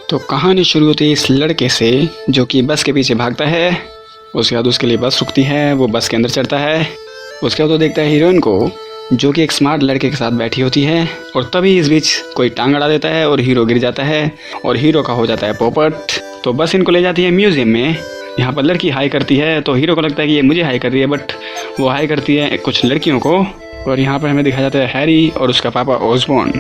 तो कहानी शुरू होती है इस लड़के से जो कि बस के पीछे भागता है। उसके बाद उसके लिए बस रुकती है, वो बस के अंदर चढ़ता है। उसके बाद वो देखता है हीरोइन को जो कि एक स्मार्ट लड़के के साथ बैठी होती है। और तभी इस बीच कोई टांग अड़ा देता है और हीरो गिर जाता है और हीरो का हो जाता है पोपट। तो बस इनको ले जाती है म्यूजियम में। यहाँ पर लड़की हाई करती है तो हीरो को लगता है कि ये मुझे हाई कर रही है, बट वो हाई करती है कुछ लड़कियों को। और यहाँ पर हमें दिखाया जाता है हैरी और उसका पापा ऑसबॉर्न।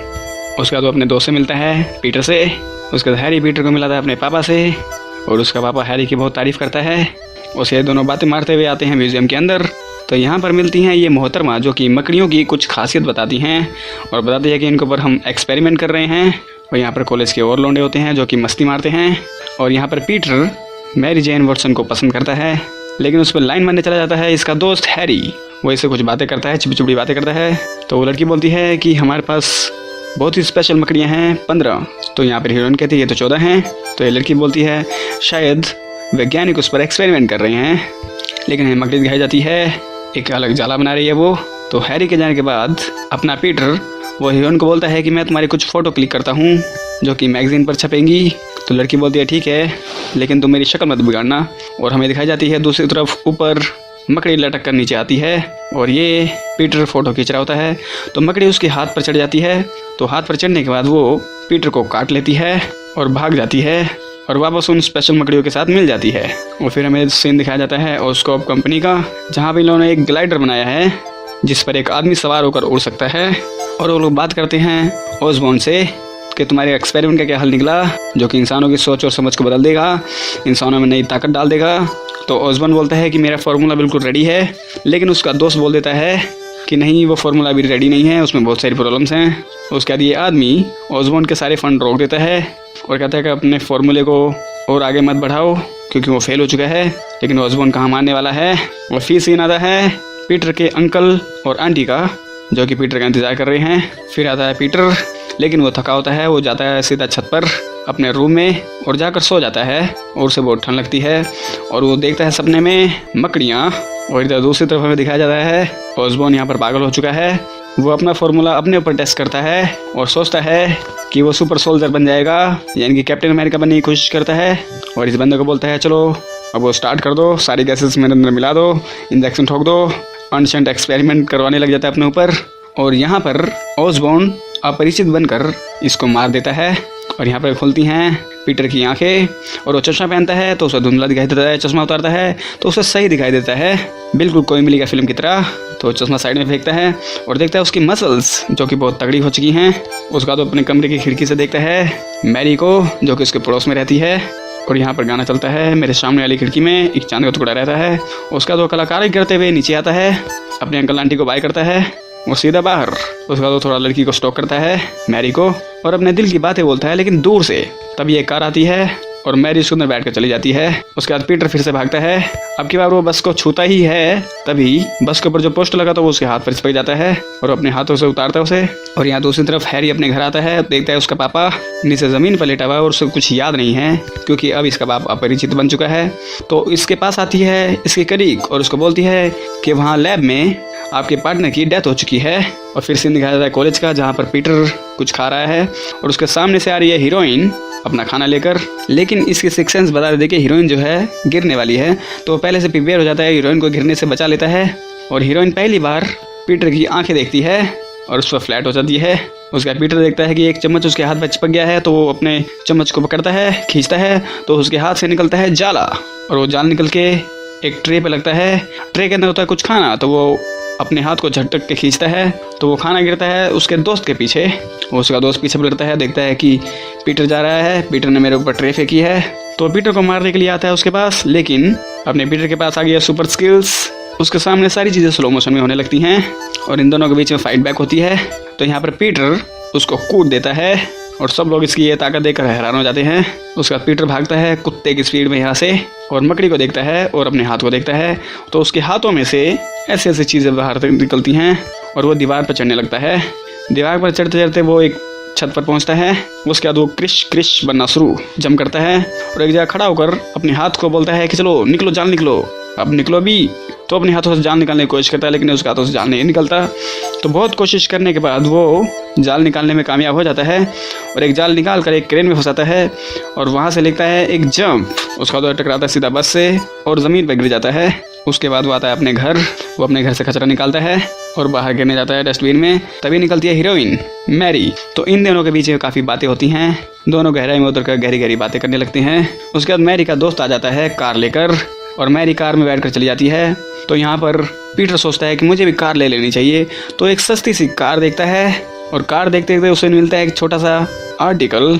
उसके बाद वो अपने दोस्त से मिलता है पीटर से। उसके बाद हैरी पीटर को मिलाता है अपने पापा से और उसका पापा हैरी की बहुत तारीफ़ करता है। उसे दोनों बातें मारते हुए आते हैं म्यूजियम के अंदर। तो यहाँ पर मिलती हैं ये मोहतरमा जो कि मकड़ियों की कुछ खासियत बताती हैं और बताती है कि इनके ऊपर हम एक्सपेरिमेंट कर रहे हैं। और यहाँ पर कॉलेज के और लौंडे होते हैं जो कि मस्ती मारते हैं। और यहाँ पर पीटर मैरी जेन वॉटसन को पसंद करता है, लेकिन उस पर लाइन मारने चला जाता है इसका दोस्त हैरी। वो इससे कुछ बातें करता है, चिपचिपड़ी बातें करता है। तो वो लड़की बोलती है कि हमारे पास बहुत ही स्पेशल मकड़ियाँ हैं 15। तो यहाँ पर हीरोइन कहती है ये तो 14 हैं। तो ये लड़की बोलती है शायद वैज्ञानिक उस पर एक्सपेरिमेंट कर रहे हैं, लेकिन हमें मकड़ी दिखाई जाती है एक अलग जाला बना रही है वो। तो हैरी के जाने के बाद अपना पीटर वो हीरोइन को बोलता है कि मैं तुम्हारी कुछ फ़ोटो क्लिक करता हूँ जो कि मैगजीन पर छपेंगी। तो लड़की बोलती है ठीक है, लेकिन तुम मेरी शक्ल मत बिगाड़ना। और हमें दिखाई जाती है दूसरी तरफ ऊपर मकड़ी लटक कर नीचे आती है और ये पीटर फ़ोटो खींच रहा होता है। तो मकड़ी उसके हाथ पर चढ़ जाती है। तो हाथ पर चढ़ने के बाद वो पीटर को काट लेती है और भाग जाती है और वापस उन स्पेशल मकड़ियों के साथ मिल जाती है। और फिर हमें सीन दिखाया जाता है ऑस्कोप कंपनी का, जहाँ पर इन्होंने एक ग्लाइडर बनाया है जिस पर एक आदमी सवार होकर उड़ सकता है। और वो लोग बात करते हैं ऑसबॉर्न से कि तुम्हारे एक्सपेरिमेंट का क्या हल निकला जो कि इंसानों की सोच और समझ को बदल देगा, इंसानों में नई ताकत डाल देगा। तो ऑसबॉर्न बोलता है कि मेरा फार्मूला बिल्कुल रेडी है, लेकिन उसका दोस्त बोल देता है कि नहीं वो फार्मूला अभी रेडी नहीं है, उसमें बहुत सारी प्रॉब्लम्स हैं। उसके बाद ये आदमी ऑसबॉर्न के सारे फंड रोक देता है और कहता है कि अपने फार्मूले को और आगे मत बढ़ाओ क्योंकि वो फेल हो चुका है। लेकिन ऑसबॉर्न कहाँ मानने वाला है। और फिर सीन आता है पीटर के अंकल और आंटी का जो कि पीटर का इंतज़ार कर रहे हैं। फिर आता है पीटर, लेकिन वो थका होता है। वो जाता है सीधा छत पर अपने रूम में और जाकर सो जाता है और उसे बहुत ठंड लगती है। और वो देखता है सपने में मकड़ियाँ। और इधर दूसरी तरफ हमें दिखाया जाता है ऑसबॉर्न यहाँ पर पागल हो चुका है। वो अपना फार्मूला अपने ऊपर टेस्ट करता है और सोचता है कि वो सुपर सोल्जर बन जाएगा, यानी कि कैप्टन अमेरिका बनने की कोशिश करता है। और इस बंदे को बोलता है चलो अब वो स्टार्ट कर दो, सारी गैसेस मेरे अंदर मिला दो, इंजेक्शन ठोक दो। अनशंट एक्सपेरिमेंट करवाने लग जाता है अपने ऊपर। और यहाँ पर ऑसबॉर्न अपरिचित बनकर इसको मार देता है। और यहाँ पर खुलती हैं पीटर की आंखें और वो चश्मा पहनता है तो उसे धुंधला दिखाई देता है। चश्मा उतारता है तो उसे सही दिखाई देता है, बिल्कुल कोई मिली का फिल्म की तरह। तो चश्मा साइड में फेंकता है और देखता है उसकी मसल्स जो कि बहुत तगड़ी हो चुकी हैं। उसका तो अपने कमरे की खिड़की से देखता है मैरी को जो कि उसके पड़ोस में रहती है। और यहाँ पर गाना चलता है मेरे सामने वाली खिड़की में एक चांद का टुकड़ा रहता है। उसका तो कलाकारी करते हुए नीचे आता है, अपने अंकल आंटी को बाय करता है और सीधा बाहर। उसका तो थोड़ा लड़की को स्टॉक करता है मैरी को और अपने दिल की बातें बोलता है, लेकिन दूर से। तभी एक कार आती है और मैरी उसके अंदर बैठ कर चली जाती है। उसके बाद पीटर फिर से भागता है। अब की बार वो बस को छूता ही है, तभी बस के ऊपर जो पोस्टर लगा था वो उसके हाथ पर चिपक जाता है और अपने हाथों से उतारता है उसे। और यहाँ दूसरी तरफ हैरी अपने घर आता है, देखता है उसका पापा नीचे ज़मीन पर लेटा हुआ है और उसे कुछ याद नहीं है क्योंकि अब इसका बाप अपरिचित बन चुका है। तो इसके पास आती है इसकी कलीग और उसको बोलती है कि वहाँ लैब में आपके पार्टनर की डेथ हो चुकी है। और फिर सीन दिखाया जाता है कॉलेज का, जहाँ पर पीटर कुछ खा रहा है और उसके सामने से आ रही है हीरोइन अपना खाना लेकर। लेकिन इसके सिक्स सेंस बता देते कि हीरोइन जो है गिरने वाली है, तो वो पहले से प्रिपेयर हो जाता है, हीरोइन को गिरने से बचा लेता है। और हीरोइन पहली बार पीटर की आंखें देखती है और उस पर फ्लैट हो जाती है। उसका पीटर देखता है कि एक चम्मच उसके हाथ पर चिपक गया है, तो वो अपने चम्मच को पकड़ता है, खींचता है तो उसके हाथ से निकलता है जाला। और वो जाल निकल के एक ट्रे पे लगता है। ट्रे के अंदर होता है कुछ खाना, तो वो अपने हाथ को झटक के खींचता है तो वो खाना गिरता है उसके दोस्त के पीछे। उसका दोस्त पीछे पलटता है, देखता है कि पीटर जा रहा है, पीटर ने मेरे ऊपर ट्रे फेंकी है। तो पीटर को मारने के लिए आता है उसके पास, लेकिन अपने पीटर के पास आ गया सुपर स्किल्स। उसके सामने सारी चीज़ें स्लो मोशन में होने लगती हैं और इन दोनों के बीच में फाइट बैक होती है। तो यहाँ पर पीटर उसको कूद देता है और सब लोग इसकी ये ताकत देखकर हैरान हो जाते हैं। उसके बाद पीटर भागता है कुत्ते की स्पीड में यहाँ से और मकड़ी को देखता है और अपने हाथ को देखता है, तो उसके हाथों में से ऐसी ऐसी चीज़ें बाहर निकलती हैं और वो दीवार पर चढ़ने लगता है। दीवार पर चढ़ते चढ़ते वो एक छत पर पहुंचता है। उसके बाद वो क्रिश क्रिश बनना शुरू जम करता है और एक जगह खड़ा होकर अपने हाथ को बोलता है कि चलो निकलो, जान निकलो, अब निकलो भी। तो अपने हाथों से जाल निकालने की कोशिश करता है, लेकिन उसके हाथों से जाल नहीं निकलता। तो बहुत कोशिश करने के बाद वो जाल निकालने में कामयाब हो जाता है और एक जाल निकाल कर एक क्रेन में फंसाता है और वहाँ से लेता है एक जंप। उसका तो टकराता है सीधा बस से और ज़मीन पर गिर जाता है। उसके बाद वो आता है अपने घर। वो अपने घर से कचरा निकालता है और बाहर गिरने जाता है डस्टबिन में। तभी निकलती है हीरोइन मैरी। तो इन दोनों के बीच काफ़ी बातें होती हैं। दोनों गहराई में उतर कर गहरी गहरी बातें करने लगते हैं। उसके बाद मैरी का दोस्त आ जाता है कार लेकर और मैरी कार में बैठकर चली जाती है। तो यहाँ पर पीटर सोचता है कि मुझे भी कार ले लेनी चाहिए। तो एक सस्ती सी कार देखता है और कार देखते देखते उसे मिलता है एक छोटा सा आर्टिकल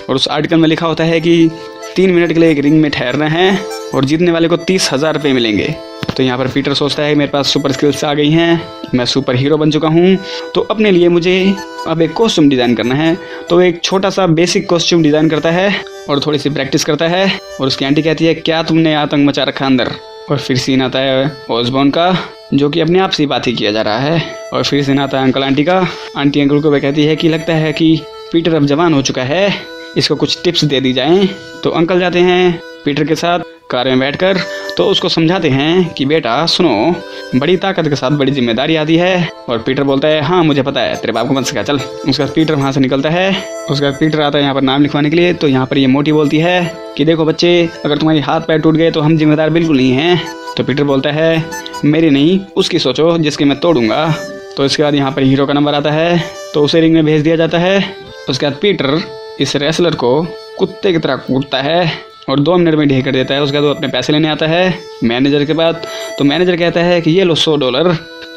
और उस आर्टिकल में लिखा होता है कि 3 मिनट के लिए एक रिंग में ठहरना है और जीतने वाले को 30,000 रुपये मिलेंगे। तो यहाँ पर पीटर सोचता है मेरे पास सुपर स्किल्स आ गई हैं, मैं सुपर हीरो बन चुका हूँ, तो अपने लिए मुझे अब एक कॉस्ट्यूम डिज़ाइन करना है। तो एक छोटा सा बेसिक कॉस्ट्यूम डिज़ाइन करता है और थोड़ी सी प्रैक्टिस करता है और उसकी आंटी कहती है क्या तुमने आतंक मचा रखा अंदर। और फिर सीन आता है ऑसबॉर्न का, जो कि अपने आप से बात ही किया जा रहा है। और फिर सीन आता है अंकल आंटी का। आंटी अंकल को वह कहती है कि लगता है कि पीटर अब जवान हो चुका है, इसको कुछ टिप्स दे दी जाएं। तो अंकल जाते हैं पीटर के साथ कार में बैठकर, तो उसको समझाते हैं कि बेटा सुनो, बड़ी ताकत के साथ बड़ी जिम्मेदारी आती है। और पीटर बोलता है हाँ मुझे पता है, तेरे बाप को मत सिखा चल। उसके बाद पीटर वहाँ से निकलता है। उसके बाद पीटर आता है यहाँ पर नाम लिखवाने के लिए। तो यहाँ पर ये मोटी बोलती है कि देखो बच्चे, अगर तुम्हारी हाथ पैर टूट गए तो हम जिम्मेदार बिल्कुल नहीं हैं। तो पीटर बोलता है मेरी नहीं, उसकी सोचो जिसकी मैं तोड़ूंगा। तो इसके बाद यहाँ पर हीरो का नंबर आता है, तो उसे रिंग में भेज दिया जाता है। उसके बाद पीटर इस रेसलर को कुत्ते की तरह कूटता है और 2 मिनट में ढेर कर देता है। उसके बाद वो अपने पैसे लेने आता है मैनेजर के बाद। तो मैनेजर कहता है कि ये लो $100,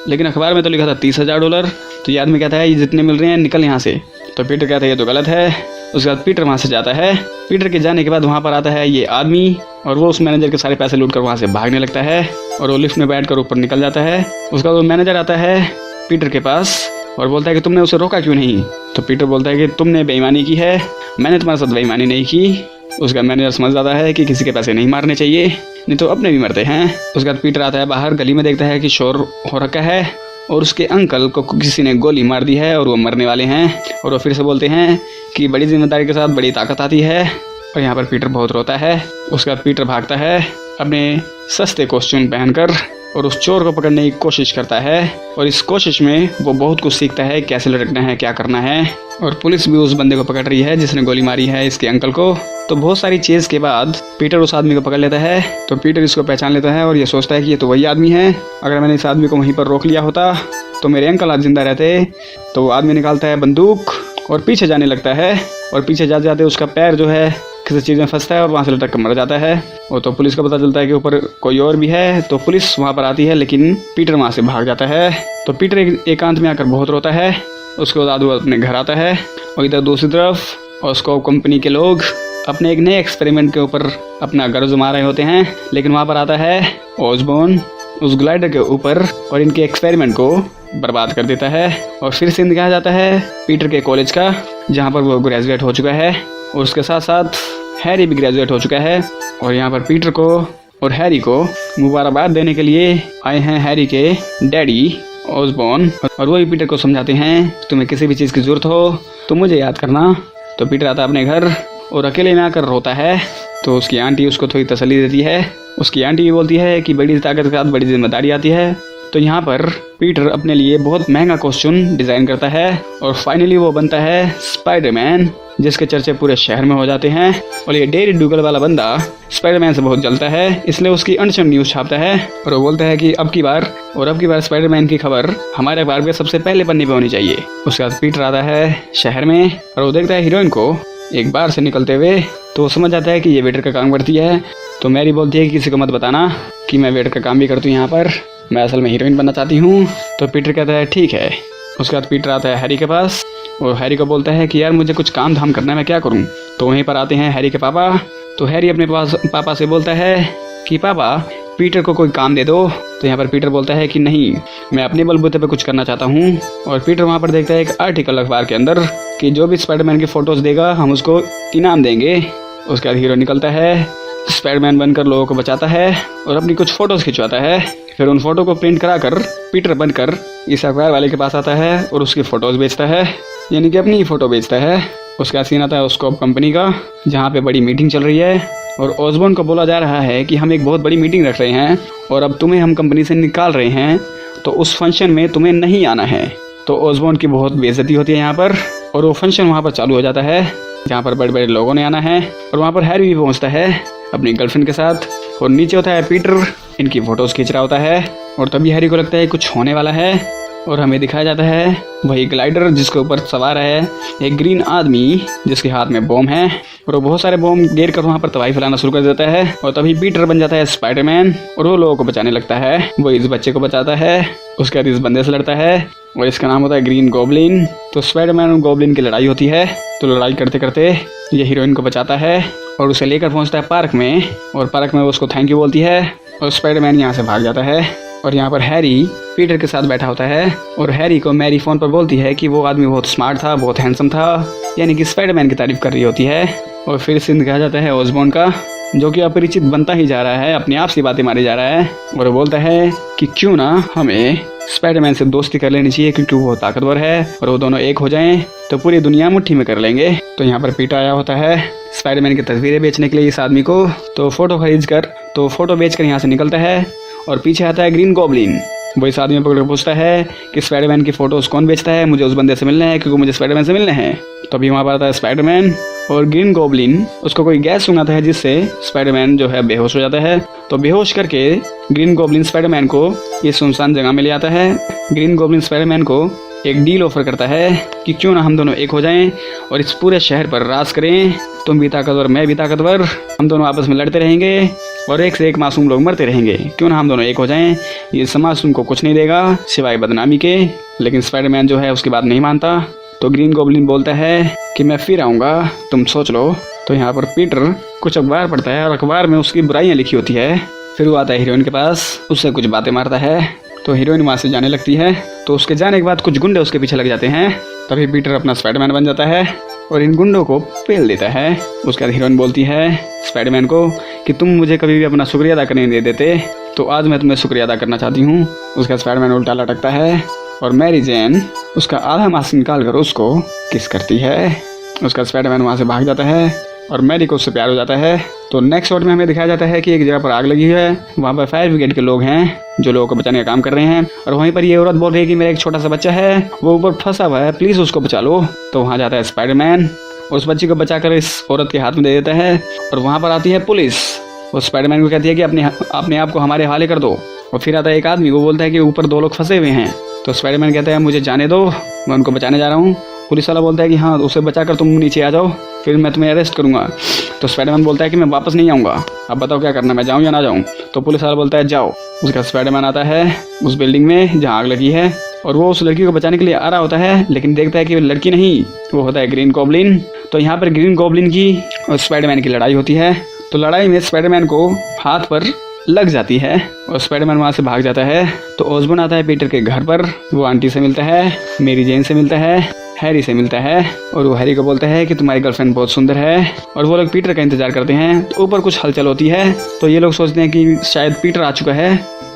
लेकिन अखबार में तो लिखा था $30,000। तो ये आदमी कहता है ये जितने मिल रहे हैं निकल यहाँ से। तो पीटर कहता है ये तो गलत है। उसके बाद पीटर वहाँ से जाता है। पीटर के जाने के बाद वहाँ पर आता है ये आदमी और वो उस मैनेजर के सारे पैसे लूट कर वहाँ से भागने लगता है और वो लिफ्ट में बैठ कर ऊपर निकल जाता है। उसका वो मैनेजर आता है पीटर के पास और बोलता है कि तुमने उसे रोका क्यों नहीं। तो पीटर बोलता है कि तुमने बेईमानी की है, मैंने तुम्हारे साथ बेईमानी नहीं की। उसका मैनेजर समझ जाता है कि किसी के पैसे नहीं मारने चाहिए, नहीं तो अपने भी मरते हैं। उसके बाद पीटर आता है बाहर गली में, देखता है कि शोर हो रखा है और उसके अंकल को किसी ने गोली मार दी है और वो मरने वाले हैं। और वो फिर से बोलते हैं कि बड़ी जिम्मेदारी के साथ बड़ी ताकत आती है। और यहाँ पर पीटर बहुत रोता है। उसके बाद पीटर भागता है अपने सस्ते कॉस्ट्यूम पहनकर और उस चोर को पकड़ने की कोशिश करता है। और इस कोशिश में वो बहुत कुछ सीखता है, कैसे लड़कना है, क्या करना है। और पुलिस भी उस बंदे को पकड़ रही है जिसने गोली मारी है इसके अंकल को। तो बहुत सारी चीज़ के बाद पीटर उस आदमी को पकड़ लेता है। तो पीटर इसको पहचान लेता है और ये सोचता है कि ये तो वही आदमी है, अगर मैंने इस आदमी को वहीं पर रोक लिया होता तो मेरे अंकल आज जिंदा रहते। तो वो आदमी निकालता है बंदूक और पीछे जाने लगता है और पीछे जाते जाते उसका पैर जो है किसी चीज़ में फंसता है और वहाँ से लटक कर मर जाता है। और तो पुलिस को पता चलता है कि ऊपर कोई और भी है। तो पुलिस वहाँ पर आती है, लेकिन पीटर वहाँ से भाग जाता है। तो पीटर एकांत में आकर बहुत रोता है। उसके बाद वो अपने घर आता है और इधर दूसरी तरफ ऑस्को कंपनी के लोग अपने एक नए एक्सपेरिमेंट के ऊपर अपना गर्व जमा रहे होते हैं। लेकिन वहाँ पर आता है ऑसबॉर्न उस ग्लाइडर के ऊपर और इनके एक्सपेरिमेंट को बर्बाद कर देता है। और फिर से दिखाया जाता है पीटर के कॉलेज का, जहाँ पर वो ग्रेजुएट हो चुका है और उसके साथ साथ हैरी भी ग्रेजुएट हो चुका है। और यहाँ पर पीटर को और हैरी को मुबारकबाद देने के लिए आए हैं हैरी के डैडी ऑसबॉर्न। और वही पीटर को समझाते हैं तुम्हें किसी भी चीज़ की ज़रूरत हो तो मुझे याद करना। तो पीटर आता है अपने घर और अकेले में आकर रोता है। तो उसकी आंटी उसको थोड़ी तसल्ली देती है। उसकी आंटी भी बोलती है कि बड़ी ताकत के साथ बड़ी जिम्मेदारी आती है। तो यहाँ पर पीटर अपने लिए बहुत महंगा कॉस्ट्यूम डिज़ाइन करता है और फाइनली वो बनता है स्पाइडरमैन, जिसके चर्चे पूरे शहर में हो जाते हैं। और ये डेरी डूगल वाला बंदा स्पाइडरमैन से बहुत जलता है, इसलिए उसकी अनशन न्यूज़ छापता है और वो बोलता है कि अब की बार स्पाइडरमैन की खबर हमारे अखबार में सबसे पहले पन्ने पे होनी चाहिए। उसके बाद पीटर आता है शहर में और वो देखता है हीरोइन को एक बार से निकलते हुए। तो वो समझ जाता है कि ये वेटर का काम करती है। तो मैरी बोलती है कि किसी को मत बताना कि मैं वेटर का काम भी करती हूँ यहाँ पर, मैं असल में हीरोइन बनना चाहती हूँ। तो पीटर कहता है ठीक है। उसके बाद पीटर आता है हैरी के पास और हैरी को बोलता है कि यार मुझे कुछ काम धाम करना है, मैं क्या करूँ। तो वहीं पर आते हैं हैरी के पापा। तो हैरी अपने पापा से बोलता है कि पापा पीटर को कोई काम दे दो। तो यहाँ पर पीटर बोलता है कि नहीं, मैं अपने बलबूते पे कुछ करना चाहता हूँ। और पीटर वहाँ पर देखता है एक आर्टिकल अखबार के अंदर कि जो भी स्पाइडरमैन की फ़ोटोज़ देगा हम उसको इनाम देंगे। उसके बाद हीरो निकलता है, स्पाइडरमैन बनकर लोगों को बचाता है और अपनी कुछ फ़ोटोज़ खिंचवाता है। फिर उन फ़ोटो को प्रिंट करा कर पीटर बनकर इस अखबार वाले के पास आता है और उसकी फ़ोटोज़ बेचता है, यानी कि अपनी ही फ़ोटो बेचता है। उसका सीन आता है उसको कंपनी का, जहाँ पे बड़ी मीटिंग चल रही है और ओसबोर्न को बोला जा रहा है कि हम एक बहुत बड़ी मीटिंग रख रहे हैं और अब तुम्हें हम कंपनी से निकाल रहे हैं, तो उस फंक्शन में तुम्हें नहीं आना है। तो ओसबोर्न की बहुत बेइज्जती होती है यहाँ पर, और वो फंक्शन वहाँ पर चालू हो जाता है जहाँ पर बड़े बड़े लोगों ने आना है। और वहाँ पर हैरी भी पहुँचता है अपनी गर्लफ्रेंड के साथ, और नीचे होता है पीटर, इनकी फ़ोटोज़ खींच रहा होता है। और तभी हैरी को लगता है कुछ होने वाला है, और हमें दिखाया जाता है वही ग्लाइडर जिसके ऊपर सवार है एक ग्रीन आदमी जिसके हाथ में बॉम्ब है, और वो बहुत सारे बॉम्ब गिर कर वहाँ पर तबाही फैलाना शुरू कर देता है। और तभी पीटर बन जाता है स्पाइडरमैन, और वो लोगों को बचाने लगता है। वो इस बच्चे को बचाता है, उसके बाद इस बंदे से लड़ता है, और इसका नाम होता है ग्रीन गॉब्लिन। तो स्पाइडरमैन और गॉब्लिन की लड़ाई होती है। तो लड़ाई करते करते ये हीरोइन को बचाता है और उसे लेकर पहुँचता है पार्क में, और पार्क में वो उसको थैंक यू बोलती है, और स्पाइडरमैन यहाँ से भाग जाता है। और यहाँ पर हैरी पीटर के साथ बैठा होता है, और हैरी को मैरी फ़ोन पर बोलती है कि वो आदमी बहुत स्मार्ट था, बहुत हैंडसम था, यानी कि स्पाइडरमैन की तारीफ कर रही होती है। और फिर सीन दिखाया जाता है ओसबोर्न का, जो कि अपरिचित बनता ही जा रहा है, अपने आप से बातें मारी जा रहा है, और वो बोलता है कि क्यों ना हमें स्पाइडरमैन से दोस्ती कर लेनी चाहिए, क्योंकि वो ताकतवर है और वो दोनों एक हो जाएं तो पूरी दुनिया मुट्ठी में कर लेंगे। तो यहाँ पर पीटर आया होता है स्पाइडरमैन की तस्वीरें बेचने के लिए इस आदमी को। तो फोटो बेचकर यहाँ से निकलता है, और पीछे आता है ग्रीन गॉब्लिन। वो इस आदमी पकड़ कर पूछता है कि स्पाइडरमैन की फ़ोटोज़ कौन बेचता है, मुझे उस बंदे से मिलना है, क्योंकि मुझे स्पाइडरमैन से मिलना है। तभी वहाँ पर आता है स्पाइडरमैन, और ग्रीन गॉब्लिन उसको कोई गैस सुनाता है जिससे स्पाइडरमैन जो है बेहोश हो जाता है। तो बेहोश करके ग्रीन गॉब्लिन स्पाइडरमैन को ये सुनसान जगह में ले आता है। ग्रीन गॉब्लिन स्पाइडरमैन को एक डील ऑफर करता है कि क्यों ना हम दोनों एक हो जाएं और इस पूरे शहर पर राज करें, तुम भी ताकतवर मैं भी ताकतवर, हम दोनों आपस में लड़ते रहेंगे और एक से एक मासूम लोग मरते रहेंगे, क्यों ना हम दोनों एक हो जाएं, ये समाज तुमको कुछ नहीं देगा सिवाय बदनामी के। लेकिन स्पाइडरमैन जो है उसकी बात नहीं मानता। तो ग्रीन गॉब्लिन बोलता है कि मैं फिर आऊँगा, तुम सोच लो। तो यहाँ पर पीटर कुछ अखबार पढ़ता है और अखबार में उसकी बुराइयाँ लिखी होती है। फिर वो आता है हीरोइन के पास, उससे कुछ बातें मारता है। तो हीरोइन वहाँ से जाने लगती है। तो उसके जाने के बाद कुछ गुंडे उसके पीछे लग जाते हैं। तभी पीटर अपना स्पाइडरमैन बन जाता है और इन गुंडों को पेल देता है। उसके बाद हीरोइन बोलती है स्पाइडरमैन को कि तुम मुझे कभी भी अपना शुक्रिया अदा करने नहीं देते, तो आज मैं तुम्हें शुक्रिया अदा करना चाहती हूँ। उसका स्पाइडरमैन उल्टा लटकता है और मैरी जेन उसका आधा मास्क निकाल कर उसको किस करती है। उसका स्पाइडरमैन वहाँ से भाग जाता है और मैरी को उससे प्यार हो जाता है। तो नेक्स्ट शॉट में हमें दिखाया जाता है कि एक जगह पर आग लगी है, वहाँ पर फायर ब्रिगेड के लोग हैं जो लोगों को बचाने का काम कर रहे हैं, और वहीं पर ये औरत बोल रही है कि मेरा एक छोटा सा बच्चा है, वो ऊपर फंसा हुआ है, प्लीज़ उसको बचा लो। तो वहाँ जाता है स्पाइडरमैन, उस बच्चे को बचाकर इस औरत के हाथ में दे देता है, और वहाँ पर आती है पुलिस। वो स्पाइडरमैन को कहती है कि अपने आप को हमारे हवाले कर दो। और फिर आता है एक आदमी, वो बोलता है कि ऊपर 2 लोग फंसे हुए हैं। तो स्पाइडरमैन कहता है मुझे जाने दो, मैं उनको बचाने जा रहा हूँ। पुलिस वाला बोलता है कि हाँ, उसे बचाकर तुम नीचे आ जाओ, फिर मैं तुम्हें अरेस्ट करूँगा। तो स्पाइडरमैन बोलता है कि मैं वापस नहीं आऊँगा, अब बताओ क्या करना, मैं जाऊँ या ना जाऊँ। तो पुलिस वाला बोलता है जाओ। उसका स्पाइडरमैन आता है उस बिल्डिंग में जहाँ आग लगी है, और वो उस लड़की को बचाने के लिए आ रहा होता है, लेकिन देखता है कि वो लड़की नहीं, वो होता है ग्रीन गॉब्लिन। तो यहाँ पर ग्रीन गॉब्लिन की और स्पाइडरमैन की लड़ाई होती है। तो लड़ाई में स्पाइडरमैन को हाथ पर लग जाती है और स्पाइडरमैन वहाँ से भाग जाता है। तो ओसबोर्न आता है पीटर के घर पर, वो आंटी से मिलता है, मेरी जेन से मिलता है, हैरी से मिलता है, और वो हैरी को बोलता है कि तुम्हारी गर्लफ्रेंड बहुत सुंदर है। और वो लोग पीटर का इंतजार करते हैं। तो ऊपर कुछ हलचल होती है, तो ये लोग सोचते हैं कि शायद पीटर आ चुका है।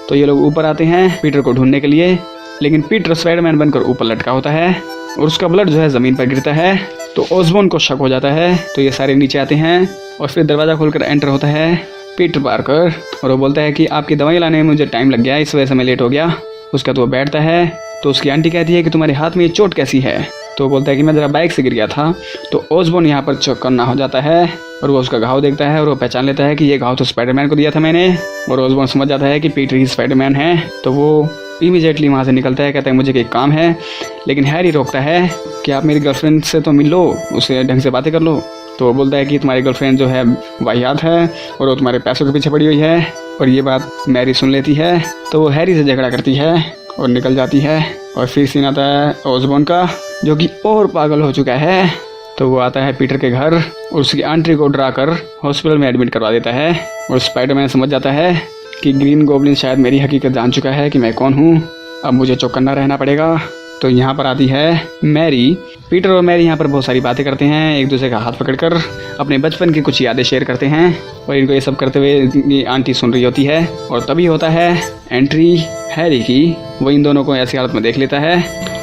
तो ये लोग ऊपर आते हैं पीटर को ढूंढने के लिए, लेकिन पीटर स्पाइडरमैन बनकर ऊपर लटका होता है और उसका ब्लड जो है ज़मीन पर गिरता है। तो ओसबोर्न को शक हो जाता है। तो ये सारे नीचे आते हैं और फिर दरवाज़ा खोलकर एंटर होता है पीटर पार्कर, और वो बोलता है कि आपकी दवाई लाने में मुझे टाइम लग गया, इस वजह से मैं लेट हो गया। उसका तो वो बैठता है। तो उसकी आंटी कहती है कि तुम्हारे हाथ में ये चोट कैसी है। तो बोलता है कि मैं ज़रा बाइक से गिर गया था। तो ओसबोर्न यहाँ पर चौकन्ना हो जाता है और वो उसका घाव देखता है और वो पहचान लेता है कि ये घाव तो स्पाइडरमैन को दिया था मैंने। और ओसबोर्न समझ जाता है कि पीटर ही स्पाइडरमैन है। तो वो इमीडिएटली वहाँ से निकलता है, कहता है मुझे कोई काम है। लेकिन हैरी रोकता है कि आप मेरी गर्लफ्रेंड से तो मिल लो, उससे ढंग से बातें कर लो। तो वो बोलता है कि तुम्हारी गर्लफ्रेंड जो है वाहियात है और वो तुम्हारे पैसों के पीछे पड़ी हुई है। और ये बात मैरी सुन लेती है। तो वो हैरी से झगड़ा करती है और निकल जाती है। और फिर सीन आता है ओसबोर्न का, जो कि और पागल हो चुका है। तो वो आता है पीटर के घर और उसकी आंटी को डराकर हॉस्पिटल में एडमिट करवा देता है। और स्पाइडरमैन समझ जाता है कि ग्रीन गॉब्लिन शायद मेरी हकीकत जान चुका है कि मैं कौन हूँ, अब मुझे चौकन्ना रहना पड़ेगा। तो यहाँ पर आती है मैरी। पीटर और मैरी यहाँ पर बहुत सारी बातें करते हैं, एक दूसरे का हाथ पकड़कर अपने बचपन की कुछ यादें शेयर करते हैं। और इनको ये सब करते हुए इनकी आंटी सुन रही होती है। और तभी होता है एंट्री हैरी की। वो इन दोनों को ऐसी हालत में देख लेता है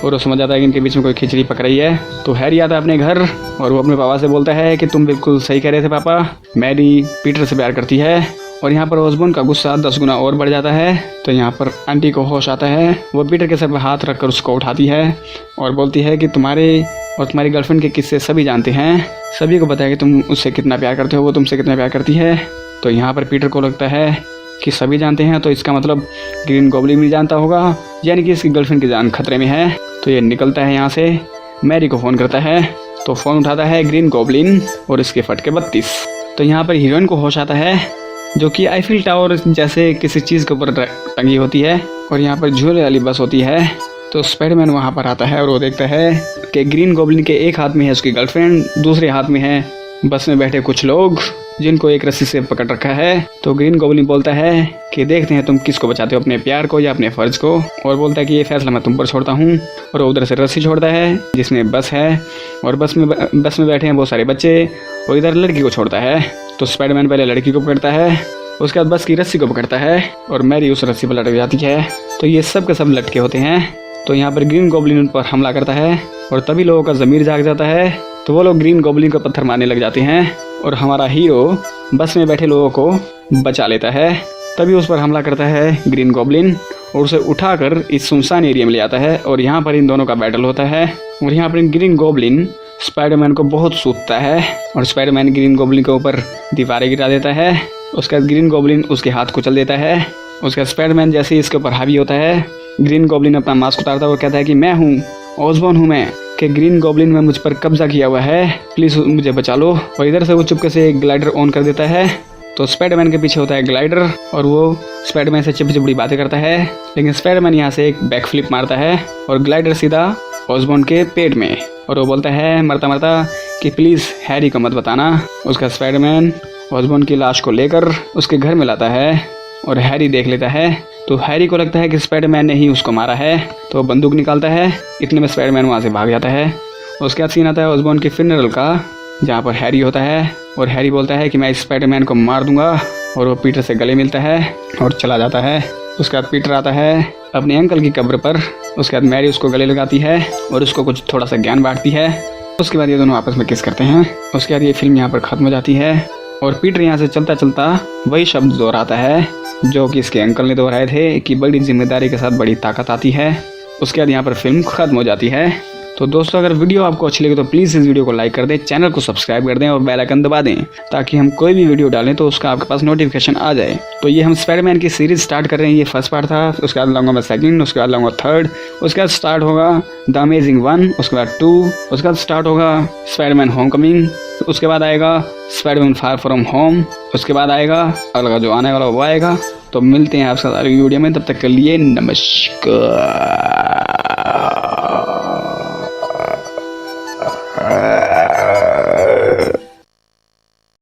और वो समझ जाता है कि इनके बीच में कोई खिचड़ी पक रही है। तो हैरी आता है अपने घर और वो अपने पापा से बोलता है कि तुम बिल्कुल सही कह रहे थे पापा, मैरी पीटर से प्यार करती है। और यहाँ पर ओसबोर्न का गुस्सा 10 गुना और बढ़ जाता है। तो यहाँ पर आंटी को होश आता है, वो पीटर के सर पर हाथ रखकर उसको उठाती है और बोलती है कि तुम्हारे और तुम्हारी गर्लफ्रेंड के किस्से सभी जानते हैं, सभी को पता है कि तुम उससे कितना प्यार करते हो, वो तुमसे कितना प्यार करती है। तो यहाँ पर पीटर को लगता है कि सभी जानते हैं, तो इसका मतलब ग्रीन गॉब्लिन भी जानता होगा, यानी कि इसकी गर्लफ्रेंड की जान खतरे में है। तो ये निकलता है यहाँ से, मैरी को फ़ोन करता है। तो फ़ोन उठाता है ग्रीन गॉब्लिन और इसके फटके 32। तो यहाँ पर हीरोइन को होश आता है, जो कि आईफिल टावर जैसे किसी चीज़ के ऊपर टंगी होती है और यहाँ पर झूले वाली बस होती है। तो स्पाइडरमैन वहाँ पर आता है और वो देखता है कि ग्रीन गॉब्लिन के एक हाथ में है उसकी गर्लफ्रेंड, दूसरे हाथ में है बस में बैठे कुछ लोग जिनको एक रस्सी से पकड़ रखा है। तो ग्रीन गॉब्लिन बोलता है कि देखते हैं तुम किसको बचाते हो, अपने प्यार को या अपने फ़र्ज को। और बोलता है कि ये फैसला मैं तुम पर छोड़ता हूँ। और उधर से रस्सी छोड़ता है जिसमें बस है और बस में बैठे हैं बहुत सारे बच्चे। और इधर लड़की को छोड़ता है। तो स्पाइडरमैन पहले लड़की को पकड़ता है, उसके बाद बस की रस्सी को पकड़ता है और मैरी उस रस्सी पर लटक जाती है। तो ये सब के सब लटके होते हैं। तो यहाँ पर ग्रीन गॉब्लिन उन पर हमला करता है और तभी लोगों का ज़मीर जाग जाता है। तो वो लोग ग्रीन गॉब्लिन को पत्थर मारने लग जाते हैं और हमारा हीरो बस में बैठे लोगों को बचा लेता है। तभी उस पर हमला करता है ग्रीन गॉब्लिन और उसे उठाकर इस सुनसान एरिया में ले आता है और यहाँ पर इन दोनों का बैटल होता है। और यहाँ पर ग्रीन गॉब्लिन स्पाइडरमैन को बहुत सूतता है और स्पाइडरमैन ग्रीन गॉब्लिन के ऊपर दीवारें गिरा देता है। उसके बाद ग्रीन गॉब्लिन उसके हाथ कुचल देता है। उसका स्पाइडरमैन जैसे ही इसके ऊपर हावी होता है, ग्रीन गॉब्लिन अपना मास्क उतारता है और कहता है कि मैं हूँ, ओसबोर्न हूँ मैं, कि ग्रीन गॉब्लिन में मुझ पर कब्जा किया हुआ है, प्लीज़ मुझे बचा लो। और इधर से वो चुपके से एक ग्लाइडर ऑन कर देता है। तो स्पाइडरमैन के पीछे होता है ग्लाइडर और वो स्पाइडरमैन से चिपड़ी चिपड़ी बातें करता है। लेकिन स्पाइडरमैन यहाँ से एक बैक फ्लिप मारता है और ग्लाइडर सीधा ओसबोर्न के पेट में। और वो बोलता है मरता मरता कि प्लीज़ हैरी को मत बताना। उसका स्पाइडरमैन ओसबोर्न की लाश को लेकर उसके घर में लाता है और हैरी देख लेता है। तो हैरी को लगता है कि स्पाइडरमैन ने ही उसको मारा है। तो वो बंदूक निकालता है, इतने में स्पाइडरमैन वहाँ से भाग जाता है। उसके बाद सीन आता है ओसबोर्न के फ्यूनरल का, जहाँ पर हैरी होता है और हैरी बोलता है कि मैं इस स्पाइडरमैन को मार दूंगा। और वो पीटर से गले मिलता है और चला जाता है। उसके बाद पीटर आता है अपने अंकल की कब्र पर। उसके बाद मैरी उसको गले लगाती है और उसको कुछ थोड़ा सा ज्ञान बांटती है। उसके बाद ये दोनों आपस में किस करते हैं। उसके बाद ये फिल्म यहाँ पर ख़त्म हो जाती है और पीटर यहाँ से चलता चलता वही शब्द दोहराता है जो कि इसके अंकल ने दोहराए थे कि बड़ी जिम्मेदारी के साथ बड़ी ताकत आती है। उसके बाद यहाँ पर फिल्म ख़त्म हो जाती है। तो दोस्तों अगर वीडियो आपको अच्छी लगे तो प्लीज़ इस वीडियो को लाइक कर दें, चैनल को सब्सक्राइब कर दें और बेल आइकन दबा दें ताकि हम कोई भी वीडियो डालें तो उसका आपके पास नोटिफिकेशन आ जाए। तो ये हम स्पाइडरमैन की सीरीज़ स्टार्ट कर रहे हैं। ये फर्स्ट पार्ट था, उसके बाद लाऊंगा मैं सेकंड, उसके बाद लाऊंगा थर्ड, उसके बाद स्टार्ट होगा द अमेजिंग 1, उसके बाद 2, उसके बाद स्टार्ट होगा स्पाइडरमैन होमकमिंग, उसके बाद आएगा स्पाइडरमैन फार फ्रॉम होम, उसके बाद आएगा अगला जो आने वाला वो आएगा। तो मिलते हैं आपके साथ अगली वीडियो में, तब तक के लिए नमस्कार।